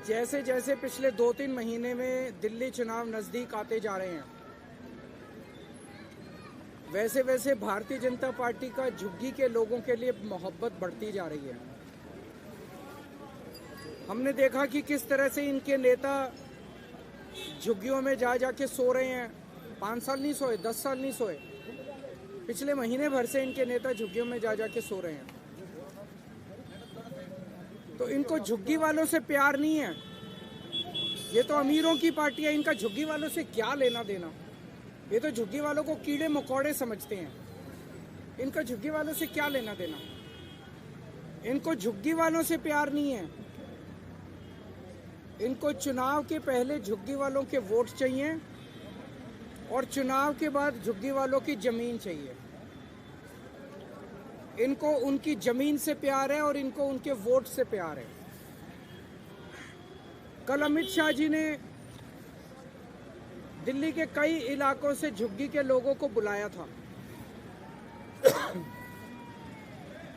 जैसे जैसे पिछले 2-3 महीने में दिल्ली चुनाव नज़दीक आते जा रहे हैं, वैसे वैसे भारतीय जनता पार्टी का झुग्गी के लोगों के लिए मोहब्बत बढ़ती जा रही है। हमने देखा कि किस तरह से इनके नेता झुग्गियों में जा के सो रहे हैं। 5 साल नहीं सोए, 10 साल नहीं सोए, पिछले महीने भर से इनके नेता झुग्गियों में जा के सो रहे हैं। तो इनको झुग्गी वालों से प्यार नहीं है। ये तो अमीरों की पार्टी है, इनका झुग्गी वालों से क्या लेना देना। ये तो झुग्गी वालों को कीड़े मकोड़े समझते हैं, इनका झुग्गी वालों से क्या लेना देना। इनको झुग्गी वालों से प्यार नहीं है। इनको चुनाव के पहले झुग्गी वालों के वोट चाहिए और चुनाव के बाद झुग्गी वालों की जमीन चाहिए। इनको उनकी जमीन से प्यार है और इनको उनके वोट से प्यार है। कल अमित शाह जी ने दिल्ली के कई इलाकों से झुग्गी के लोगों को बुलाया था।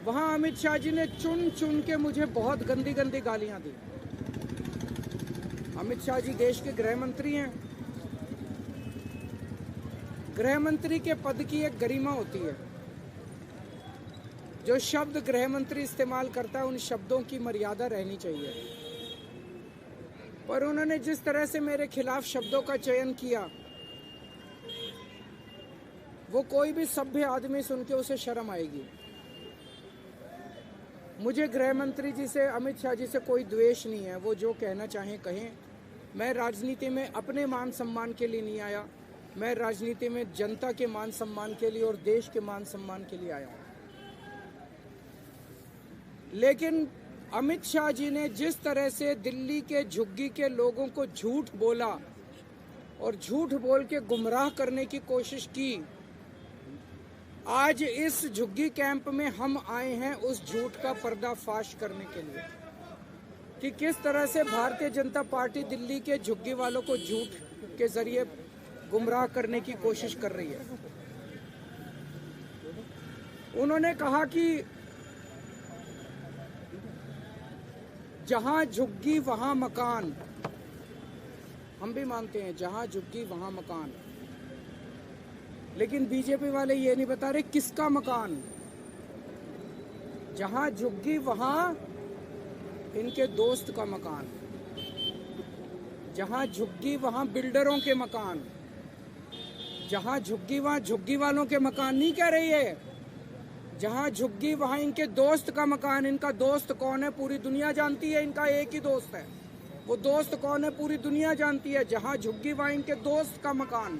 वहां अमित शाह जी ने चुन चुन के मुझे बहुत गंदी गंदी गालियां दी। अमित शाह जी देश के गृह मंत्री हैं। गृह मंत्री के पद की एक गरिमा होती है। जो शब्द गृह मंत्री इस्तेमाल करता है उन शब्दों की मर्यादा रहनी चाहिए। पर उन्होंने जिस तरह से मेरे खिलाफ शब्दों का चयन किया, वो कोई भी सभ्य आदमी सुन के उसे शर्म आएगी। मुझे गृह मंत्री जी से, अमित शाह जी से कोई द्वेष नहीं है। वो जो कहना चाहें कहें। मैं राजनीति में अपने मान सम्मान के लिए नहीं आया, मैं राजनीति में जनता के मान सम्मान के लिए और देश के मान सम्मान के लिए आया हूं। लेकिन अमित शाह जी ने जिस तरह से दिल्ली के झुग्गी के लोगों को झूठ बोला और झूठ बोल के गुमराह करने की कोशिश की, आज इस झुग्गी कैंप में हम आए हैं उस झूठ का पर्दाफाश करने के लिए कि किस तरह से भारतीय जनता पार्टी दिल्ली के झुग्गी वालों को झूठ के जरिए गुमराह करने की कोशिश कर रही है। उन्होंने कहा कि जहां झुग्गी वहां मकान। हम भी मानते हैं जहां झुग्गी वहां मकान, लेकिन बीजेपी वाले ये नहीं बता रहे किसका मकान। जहां झुग्गी वहां इनके दोस्त का मकान, जहां झुग्गी वहां बिल्डरों के मकान, जहां झुग्गी वहां झुग्गी वालों के मकान नहीं कह रही है। जहां झुग्गी वहां इनके दोस्त का मकान। इनका दोस्त कौन है पूरी दुनिया जानती है। इनका एक ही दोस्त है, वो दोस्त कौन है पूरी दुनिया जानती है। जहां झुग्गी वहां इनके दोस्त का मकान।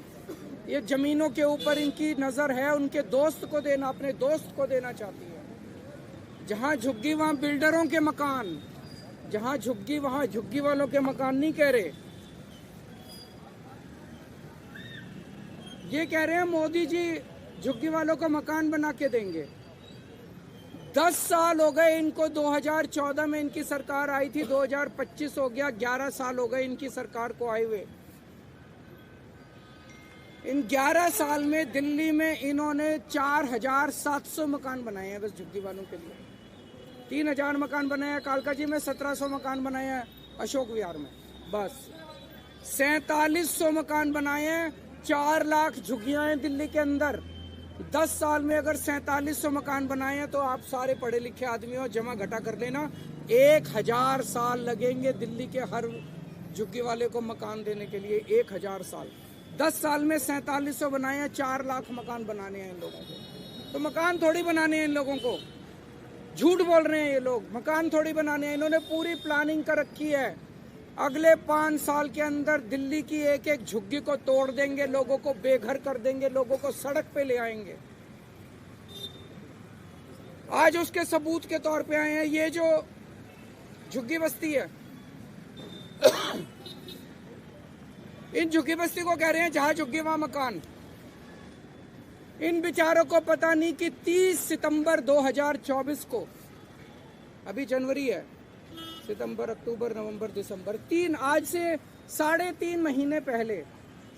ये जमीनों के ऊपर इनकी नजर है, उनके दोस्त को देना, अपने दोस्त को देना चाहती है। जहां झुग्गी वहां बिल्डरों के मकान, जहां झुग्गी वहां झुग्गी वालों के मकान नहीं कह रहे। ये कह रहे हैं मोदी जी झुग्गी वालों को मकान बना के देंगे। 10 साल हो गए इनको। 2014 में इनकी सरकार आई थी, 2025 हो गया, 11 साल हो गए इनकी सरकार को आए हुए। इन 11 साल में दिल्ली में इन्होंने 4700 मकान बनाए हैं बस झुग्गी वालों के लिए। 3000 मकान बनाया कालका जी में, 1700 मकान बनाया है अशोक विहार में, बस 4700 मकान बनाए हैं। 4 लाख झुग्गियां हैं दिल्ली के अंदर। 10 साल में अगर 4700 मकान बनाए हैं तो आप सारे पढ़े लिखे आदमी हो, जमा घटा कर लेना, 1000 साल लगेंगे दिल्ली के हर झुग्गी वाले को मकान देने के लिए। 1000 साल। 10 साल में 4700 बनाए हैं। 4 लाख मकान बनाने हैं इन लोगों को। तो मकान थोड़ी बनाने हैं इन लोगों को। झूठ बोल रहे हैं ये लोग, मकान थोड़ी बनाने हैं। इन्होंने पूरी प्लानिंग कर रखी है। अगले 5 साल के अंदर दिल्ली की एक एक झुग्गी को तोड़ देंगे, लोगों को बेघर कर देंगे, लोगों को सड़क पे ले आएंगे। आज उसके सबूत के तौर पे आए हैं ये जो झुग्गी बस्ती है। इन झुग्गी बस्ती को कह रहे हैं जहां झुग्गी वहां मकान। इन बेचारों को पता नहीं कि 30 सितंबर 2024 को, अभी जनवरी है, सितंबर, अक्टूबर, नवंबर, दिसंबर, 3, आज से 3.5 महीने पहले,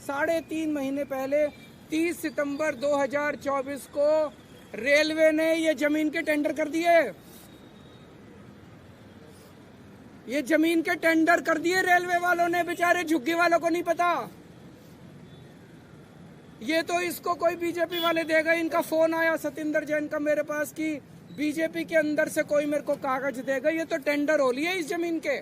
3.5 महीने पहले 30 सितंबर 2024 को रेलवे ने ये जमीन के टेंडर कर दिए। ये जमीन के टेंडर कर दिए रेलवे वालों ने, बेचारे झुग्गी वालों को नहीं पता। ये तो इसको कोई बीजेपी वाले देगा। इनका फोन आया सतिंदर जैन का मेरे पास कि बीजेपी के अंदर से कोई मेरे को कागज देगा। ये तो टेंडर हो लिए इस जमीन के।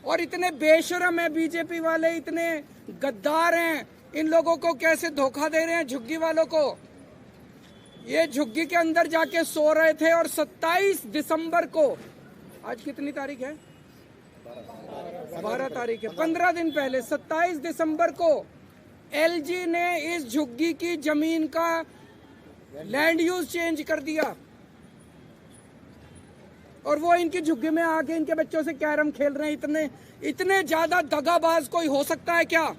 और इतने बेशरम है बीजेपी वाले, इतने गद्दार हैं, इन लोगों को कैसे धोखा दे रहे हैं झुग्गी वालों को। ये झुग्गी के अंदर जाके सो रहे थे और 27 दिसंबर को, आज कितनी तारीख है? 12 तारीख है, 15 दिन पहले 27 दिसंबर को एलजी ने इस झुग्गी की जमीन का लैंड यूज चेंज कर दिया। और वो इनकी झुग्गी में आके इनके बच्चों से कैरम खेल रहे हैं। इतने ज्यादा दगाबाज कोई हो सकता है क्या?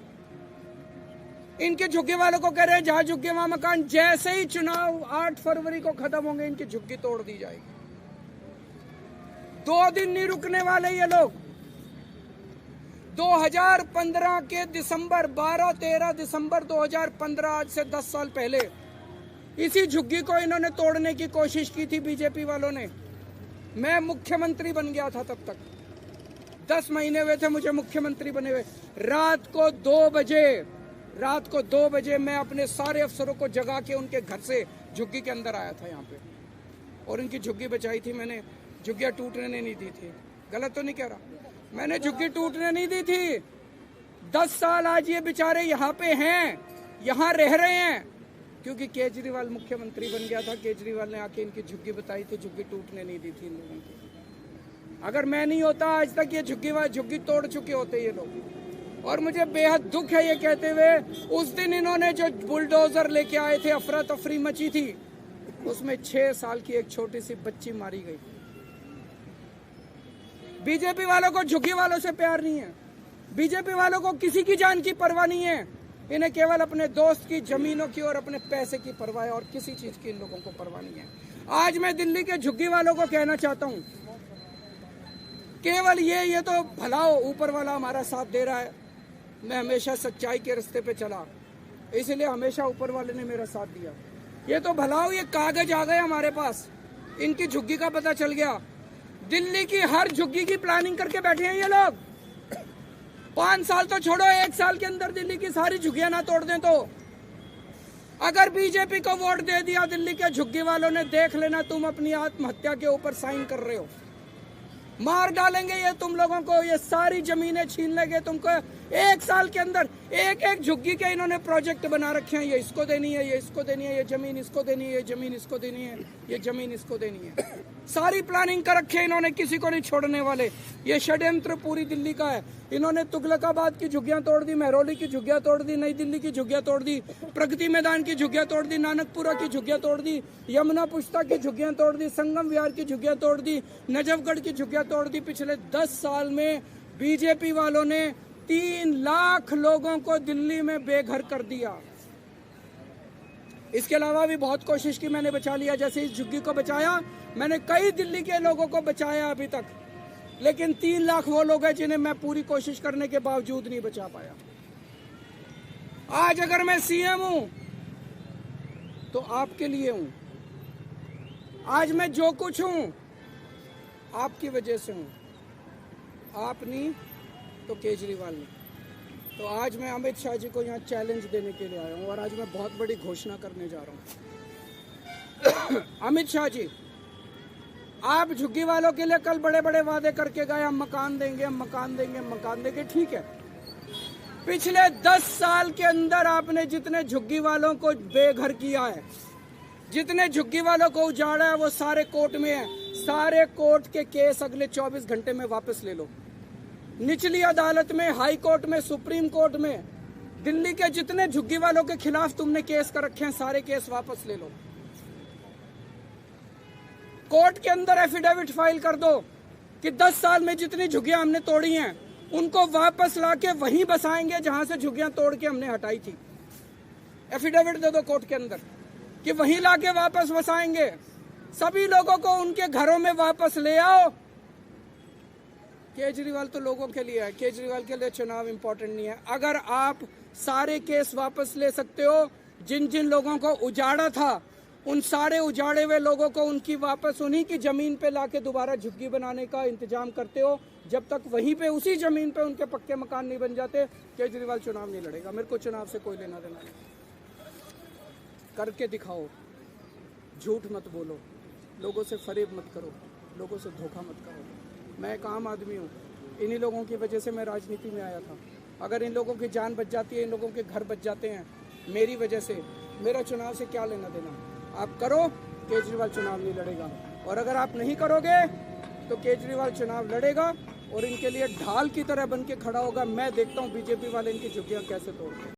इनके झुग्गी वालों को कह रहे हैं जहां झुग्गी वहां मकान। जैसे ही चुनाव 8 फरवरी को खत्म होंगे इनकी झुग्गी तोड़ दी जाएगी। 2 दिन नहीं रुकने वाले ये लोग। 2015 के दिसंबर 12-13 दिसंबर 2015, आज से 10 साल पहले इसी झुग्गी को इन्होंने तोड़ने की कोशिश की थी बीजेपी वालों ने। मैं मुख्यमंत्री बन गया था तब तक, 10 महीने हुए थे मुझे मुख्यमंत्री बने हुए। रात को 2 बजे मैं अपने सारे अफसरों को जगा के उनके घर से झुग्गी के अंदर आया था यहाँ पे, और इनकी झुग्गी बचाई थी मैंने। झुग्गियां टूटने नहीं दी थी। गलत तो नहीं कह रहा? मैंने झुग्गी टूटने नहीं दी थी। 10 साल आज ये बेचारे यहाँ पे हैं, यहाँ रह रहे हैं, क्योंकि केजरीवाल मुख्यमंत्री बन गया था। केजरीवाल ने आके इनकी झुग्गी बताई थी, झुग्गी टूटने नहीं दी थी इन लोगों की। अगर मैं नहीं होता आज तक ये झुग्गी तोड़ चुके होते ये लोग। और मुझे बेहद दुख है ये कहते हुए, उस दिन इन्होंने जो बुलडोजर लेके आए थे, अफरा तफरी मची थी, उसमें 6 साल की एक छोटी सी बच्ची मारी गई। बीजेपी वालों को झुग्गी वालों से प्यार नहीं है। बीजेपी वालों को किसी की जान की परवाह नहीं है। इन्हें केवल अपने दोस्त की जमीनों की और अपने पैसे की परवाह है, और किसी चीज की इन लोगों को परवाह नहीं है। आज मैं दिल्ली के झुग्गी वालों को कहना चाहता हूं, केवल ये तो भला हो, ऊपर वाला हमारा साथ दे रहा है। मैं हमेशा सच्चाई के रास्ते पे चला, इसलिए हमेशा ऊपर वाले ने मेरा साथ दिया। ये तो भला हो, ये कागज आ गए हमारे पास, इनकी झुग्गी का पता चल गया। दिल्ली की हर झुग्गी की प्लानिंग करके बैठे हैं ये लोग। 5 साल तो छोड़ो, 1 साल के अंदर दिल्ली की सारी झुग्गियां ना तोड़ दें तो। अगर बीजेपी को वोट दे दिया दिल्ली के झुग्गी वालों ने, देख लेना तुम अपनी आत्महत्या के ऊपर साइन कर रहे हो। मार डालेंगे ये तुम लोगों को, ये सारी जमीनें छीन लेंगे तुमको। 1 साल के अंदर एक झुग्गी के इन्होंने प्रोजेक्ट बना रखे हैं। ये इसको देनी है, ये इसको देनी है, ये जमीन इसको देनी है, ये जमीन इसको देनी है, ये जमीन इसको देनी है। सारी प्लानिंग कर रखी है इन्होंने, किसी को नहीं छोड़ने वाले। ये षड्यंत्र पूरी दिल्ली का है। इन्होंने तुगलकाबाद की झुग्गियां तोड़ दी, महरौली की झुग्गियां तोड़ दी, नई दिल्ली की झुग्गियां तोड़ दी, प्रगति मैदान की झुग्गियां तोड़ दी, नानकपुरा की झुग्गियां तोड़ दी, यमुना पुष्ता की झुग्गियां तोड़ दी, संगम विहार की झुग्गियां तोड़ दी, नजफगढ़ की झुग्गियां तोड़ दी। पिछले 10 साल में बीजेपी वालों ने 3 लाख लोगों को दिल्ली में बेघर कर दिया। इसके अलावा भी बहुत कोशिश की मैंने, बचा लिया। जैसे इस झुग्गी को बचाया मैंने, कई दिल्ली के लोगों को बचाया अभी तक, लेकिन 3 लाख वो लोग हैं जिन्हें मैं पूरी कोशिश करने के बावजूद नहीं बचा पाया। आज अगर मैं सीएम हूं तो आपके लिए हूं। आज मैं जो कुछ हूं आपकी वजह से हूं। आप नहीं तो केजरीवाल ने। तो आज मैं अमित शाह जी को यहाँ चैलेंज देने के लिए आया हूँ, और आज मैं बहुत बड़ी घोषणा करने जा रहा हूँ। अमित शाह जी, आप झुग्गी वालों के लिए कल बड़े बड़े वादे करके गए, हम मकान देंगे, हम मकान देंगे, हम मकान देंगे। ठीक है, पिछले 10 साल के अंदर आपने जितने झुग्गी वालों को बेघर किया है, जितने झुग्गी वालों को उजाड़ा है, वो सारे कोर्ट में है। सारे कोर्ट के केस अगले 24 घंटे में वापस ले लो। निचली अदालत में, हाई कोर्ट में, सुप्रीम कोर्ट में, दिल्ली के जितने झुग्गी वालों के खिलाफ तुमने केस कर रखे हैं, सारे केस वापस ले लो। कोर्ट के अंदर एफिडेविट फाइल कर दो कि 10 साल में जितनी झुग्गियां हमने तोड़ी हैं, उनको वापस लाके वहीं बसाएंगे जहां से झुग्गियां तोड़ के हमने हटाई थी। एफिडेविट दे दो कोर्ट के अंदर कि वहीं लाके वापस बसाएंगे। सभी लोगों को उनके घरों में वापस ले आओ। केजरीवाल तो लोगों के लिए है, केजरीवाल के लिए चुनाव इंपॉर्टेंट नहीं है। अगर आप सारे केस वापस ले सकते हो, जिन जिन लोगों को उजाड़ा था उन सारे उजाड़े हुए लोगों को उनकी वापस उन्हीं की ज़मीन पे लाके दोबारा झुग्गी बनाने का इंतजाम करते हो। जब तक वहीं पे उसी ज़मीन पे उनके पक्के मकान नहीं बन जाते, केजरीवाल चुनाव नहीं लड़ेगा। मेरे को चुनाव से कोई लेना देना नहीं। करके दिखाओ, झूठ मत बोलो, लोगों से फरेब मत करो, लोगों से धोखा मत करो। मैं एक आम आदमी हूँ, इन्हीं लोगों की वजह से मैं राजनीति में आया था। अगर इन लोगों की जान बच जाती है, इन लोगों के घर बच जाते हैं मेरी वजह से, मेरा चुनाव से क्या लेना देना। आप करो, केजरीवाल चुनाव नहीं लड़ेगा। और अगर आप नहीं करोगे तो केजरीवाल चुनाव लड़ेगा और इनके लिए ढाल की तरह बन के खड़ा होगा। मैं देखता हूँ बीजेपी वाले इनकी झुग्गियाँ कैसे तोड़ते हैं।